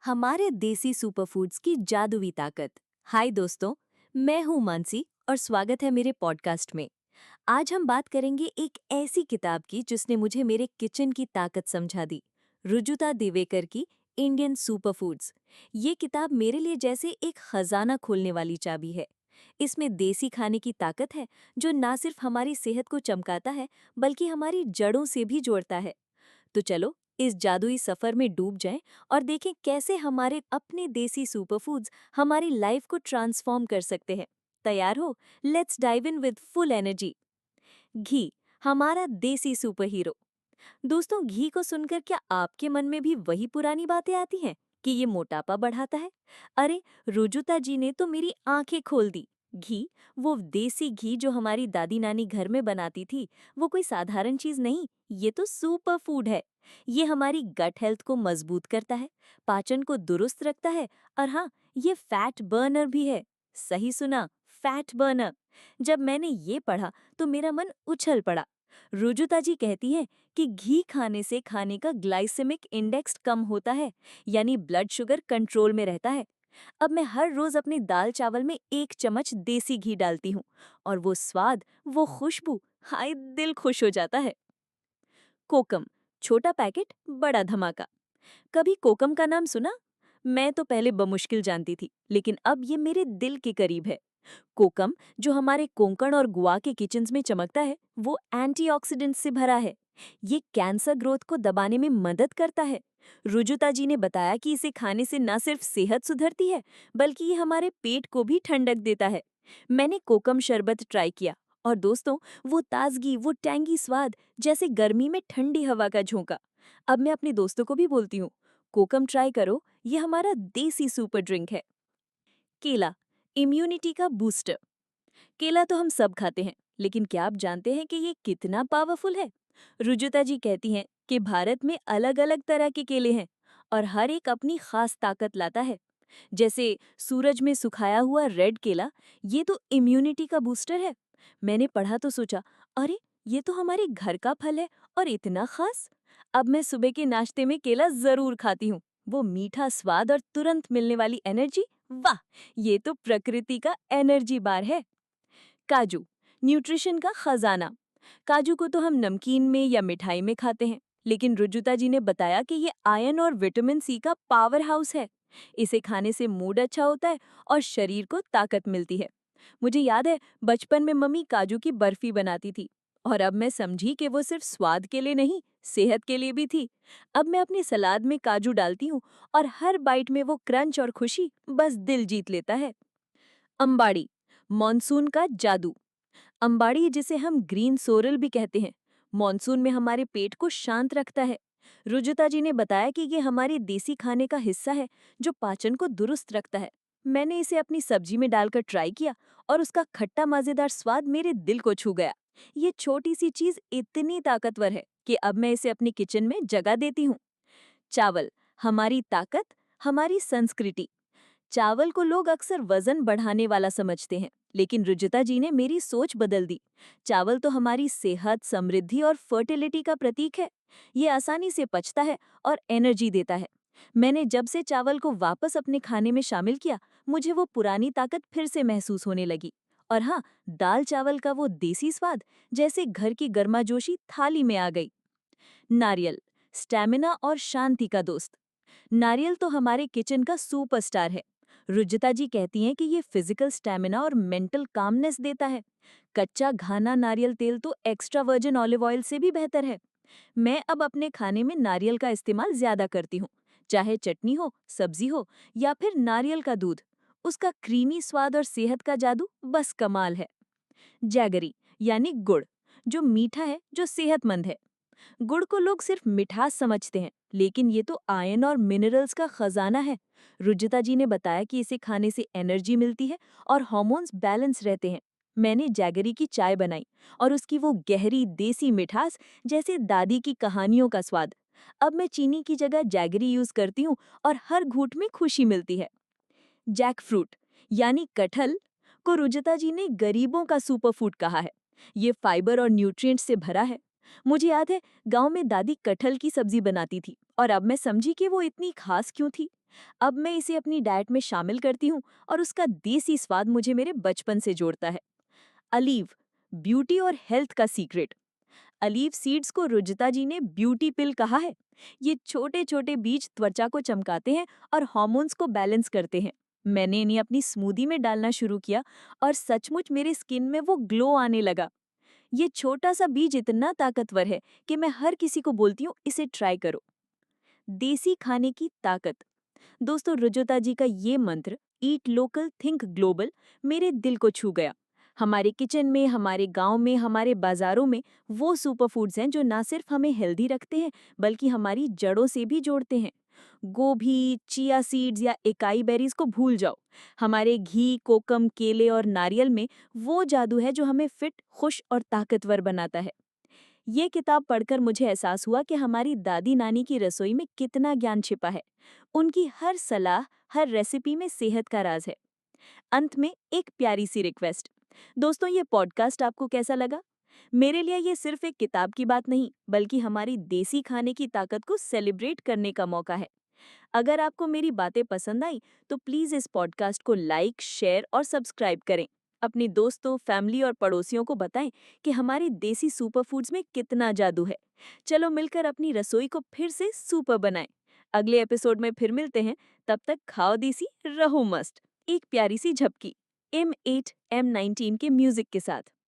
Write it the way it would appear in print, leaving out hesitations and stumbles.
हमारे देसी सुपरफूड्स की जादुई ताकत। हाय दोस्तों, मैं हूं मानसी और स्वागत है मेरे पॉडकास्ट में। आज हम बात करेंगे एक ऐसी किताब की जिसने मुझे मेरे किचन की ताकत समझा दी। रुजुता दिवेकर की इंडियन सुपरफूड्स। ये किताब मेरे लिए जैसे एक खजाना खोलने वाली चाबी है। इसमें देसी खाने की ताकत है जो ना सिर्फ हमारी सेहत को चमकाता है बल्कि हमारी जड़ों से भी जोड़ता है। तो चलो इस जादुई सफर में डूब जाएं और देखें कैसे हमारे अपने देसी सुपरफूड्स हमारी लाइफ को ट्रांसफॉर्म कर सकते हैं। तैयार हो? Let's dive in with full energy. घी, हमारा देसी सुपर हीरो। दोस्तों, घी को सुनकर क्या आपके मन में भी वही पुरानी बातें आती हैं कि ये मोटापा बढ़ाता है? अरे, रुजुता जी ने तो मेरी आंखें खोल दी। घी, वो देसी घी जो हमारी दादी नानी घर में बनाती थी, वो कोई साधारण चीज नहीं, ये तो सुपर फूड है। ये हमारी गट हेल्थ को मजबूत करता है, पाचन को दुरुस्त रखता है और हाँ, ये फैट बर्नर भी है। सही सुना, फैट बर्नर। जब मैंने ये पढ़ा तो मेरा मन उछल पड़ा। रुजुता जी कहती हैं कि घी खाने से खाने का ग्लाइसेमिक इंडेक्स कम होता है, यानी ब्लड शुगर कंट्रोल में रहता है। अब मैं हर रोज अपनी दाल चावल में 1 चम्मच देसी घी डालती हूँ और वो स्वाद, वो खुशबू, हाय दिल खुश हो जाता है। कोकम, छोटा पैकेट बड़ा धमाका। कभी कोकम का नाम सुना? मैं तो पहले बमुश्किल जानती थी, लेकिन अब ये मेरे दिल के करीब है। कोकम, जो हमारे कोंकण और गोवा के किचन्स में चमकता है, वो एंटीऑक्सीडेंट्स से भरा है। ये कैंसर ग्रोथ को दबाने में मदद करता है। रुजुता जी ने बताया कि इसे खाने से न सिर्फ सेहत सुधरती है, बल्कि ये हमारे पेट को भी ठंडक देता है। मैंने कोकम शरबत ट्राई किया और दोस्तों, वो ताजगी, वो टैंगी स्वाद, जैसे गर्मी में ठंडी हवा का झोंका। अब मैं अपने दोस्तों को भी बोलती हूँ, कोकम ट्राई करो, ये हमारा देसी सुपर ड्रिंक है। केला, इम्यूनिटी का बूस्टर। केला तो हम सब खाते हैं, लेकिन क्या आप जानते हैं कि ये कितना पावरफुल है? रुजुता जी कहती हैं कि भारत में अलग अलग तरह के केले हैं और हर एक अपनी खास ताकत लाता है। जैसे सूरज में सुखाया हुआ रेड केला, ये तो इम्यूनिटी का बूस्टर है। मैंने पढ़ा तो सोचा, अरे, ये तो हमारे घर का फल है और इतना खास। अब मैं सुबह के नाश्ते में केला जरूर खाती हूँ। वो मीठा स्वाद और तुरंत मिलने वाली एनर्जी, वाह, ये तो प्रकृति का एनर्जी बार है। काजू, न्यूट्रिशन का खजाना। काजू को तो हम नमकीन में या मिठाई में खाते हैं, लेकिन रुजुता जी ने बताया कि ये आयरन और विटामिन सी का पावर हाउस है। इसे खाने से मूड अच्छा होता है और शरीर को ताकत मिलती है। मुझे याद है, बचपन में मम्मी काजू की बर्फी बनाती थी और अब मैं समझी कि वो सिर्फ स्वाद के लिए नहीं, सेहत के लिए भी थी। अब मैं अपनी सलाद में काजू डालती हूँ और हर बाइट में वो क्रंच और खुशी बस दिल जीत लेता है। अंबाड़ी, मॉनसून का जादू। अंबाड़ी, जिसे हम ग्रीन सोरल भी कहते हैं, मॉनसून में हमारे पेट को शांत रखता है। रुजुता जी ने बताया कि ये हमारे देसी खाने का हिस्सा है जो पाचन को दुरुस्त रखता है। मैंने इसे अपनी सब्जी में डालकर ट्राई किया और उसका खट्टा मजेदार स्वाद मेरे दिल को छू गया। ये छोटी सी चीज इतनी ताकतवर है कि अब मैं इसे अपनी किचन में जगह देती हूँ। चावल, हमारी ताकत, हमारी संस्कृति। चावल को लोग अक्सर वजन बढ़ाने वाला समझते हैं, लेकिन रुजुता जी ने मेरी सोच बदल दी। चावल तो हमारी सेहत, समृद्धि और फर्टिलिटी का प्रतीक है। ये आसानी से पचता है और एनर्जी देता है। मैंने जब से चावल को वापस अपने खाने में शामिल किया, मुझे वो पुरानी ताकत फिर से महसूस होने लगी। और हाँ, दाल चावल का वो देसी स्वाद, जैसे घर की गर्माजोशी थाली में आ गई। नारियल, स्टैमिना और शांति का दोस्त। नारियल तो हमारे किचन का सुपरस्टार है। रुजुता जी कहती हैं कि ये फिजिकल स्टैमिना और मेंटल कामनेस देता है। कच्चा घाना नारियल तेल तो एक्स्ट्रा वर्जिन ऑलिव ऑयल से भी बेहतर है। मैं अब अपने खाने में नारियल का इस्तेमाल ज्यादा करती हूँ, चाहे चटनी हो, सब्जी हो या फिर नारियल का दूध। उसका क्रीमी स्वाद और सेहत का जादू बस कमाल है। जैगरी, यानी गुड़, जो मीठा है, जो सेहतमंद है। गुड़ को लोग सिर्फ मिठास समझते हैं, लेकिन ये तो आयरन और मिनरल्स का खजाना है। रुजिता जी ने बताया कि इसे खाने से एनर्जी मिलती है और हार्मोन्स बैलेंस रहते हैं। मैंने जैगरी की चाय बनाई और उसकी वो गहरी देसी मिठास, जैसे दादी की कहानियों का स्वाद। अब मैं चीनी की जगह जैगरी यूज करती हूँ और हर घूंट में खुशी मिलती है। जैक फ्रूट, यानी कटहल, को रुजिता जी ने गरीबों का सुपरफूड कहा है। ये फाइबर और न्यूट्रिएंट्स से भरा है। मुझे याद है, गांव में दादी कटहल की सब्जी बनाती थी और अब मैं समझी कि वो इतनी खास क्यों थी। अब मैं इसे अपनी डाइट में शामिल करती हूँ और उसका देसी स्वाद मुझे मेरे बचपन से जोड़ता है। अलीव, ब्यूटी और हेल्थ का सीक्रेट। अलीव सीड्स को रुजिता जी ने ब्यूटी पिल कहा है। ये छोटे छोटे बीज त्वचा को चमकाते हैं और हार्मोन्स को बैलेंस करते हैं। मैंने इन्हें अपनी स्मूदी में डालना शुरू किया और सचमुच मेरे स्किन में वो ग्लो आने लगा। ये छोटा सा बीज इतना ताकतवर है कि मैं हर किसी को बोलती हूँ इसे ट्राई करो। देसी खाने की ताकत। दोस्तों, रुजुता जी का ये मंत्र ईट लोकल थिंक ग्लोबल मेरे दिल को छू गया। हमारे किचन में, हमारे गांव में, हमारे बाजारों में वो सुपर फूड्स हैं जो ना सिर्फ हमें हेल्दी रखते हैं बल्कि हमारी जड़ों से भी जोड़ते हैं। गोभी, चिया सीड्स या एकाई बेरीज को भूल जाओ। हमारे घी, कोकम, केले और नारियल में वो जादू है जो हमें फिट, खुश और ताकतवर बनाता है। ये किताब पढ़कर मुझे एहसास हुआ कि हमारी दादी नानी की रसोई में कितना ज्ञान छिपा है। उनकी हर सलाह, हर रेसिपी में सेहत का राज है। अंत में एक प्यारी सी रिक्वेस्ट। दोस्तों, ये पॉडकास्ट आपको कैसा लगा? मेरे लिए ये सिर्फ एक किताब की बात नहीं बल्कि हमारी देसी खाने की ताकत को सेलिब्रेट करने का मौका है। अगर आपको मेरी बातें पसंद आई तो प्लीज इस पॉडकास्ट को लाइक, शेयर और सब्सक्राइब करें। अपने दोस्तों, फैमिली और पड़ोसियों को बताएं कि हमारे देसी सुपर फूड्स में कितना जादू है। चलो मिलकर अपनी रसोई को फिर से सुपर बनाएं। अगले एपिसोड में फिर मिलते हैं। तब तक खाओ देसी, रहो मस्त। एक प्यारी सी झपकी M8 M19 के म्यूजिक के साथ।